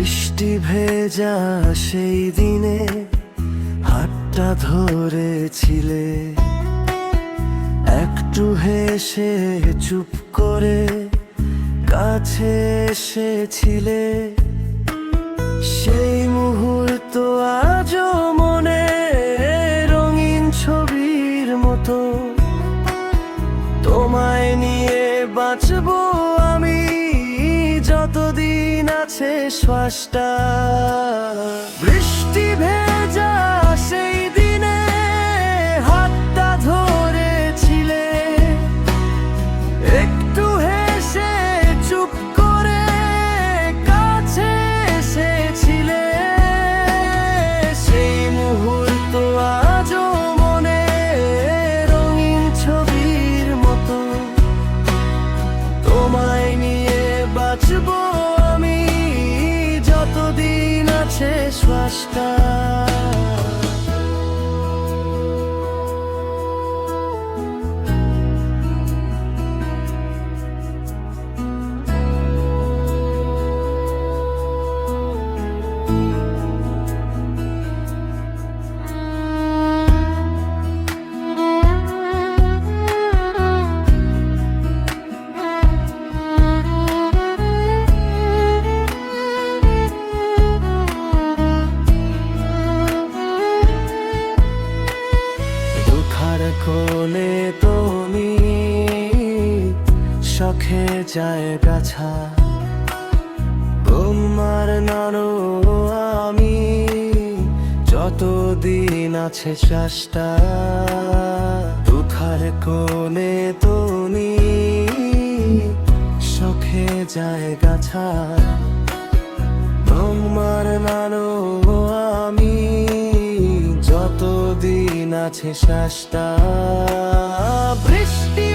বৃষ্টি ভেজা সেই দিনে হাতটা ধরেছিলে, একটু হেসে চুপ করে কাছে এসেছিলে। সেই মুহূর্ত আজও মনে রঙিন ছবির মতো। তোমায় নিয়ে বাঁচবো আমি যতদিন আছে শ্বাসটা। বৃষ্টি ভেজা সেই দিনে হাতটা ধরেছিলে, একটু হেসে চুপ করে কাছে এসেছিলে। সেই মুহূর্ত আজও মনে রঙিন ছবির মতো। তোমায় নিয়ে বাঁচবো আমি যতদিন আছে শ্বাসটা। কোলে তুমি শখে জায়গা ছা, তোমার নানো আমি যতদিন আছে শ্বাসটা। দুঃখার কোলে তুমি শখে জায়গা ছা, তোমার নানো আমি যতদিন আছে শ্বাসটা। বৃষ্টি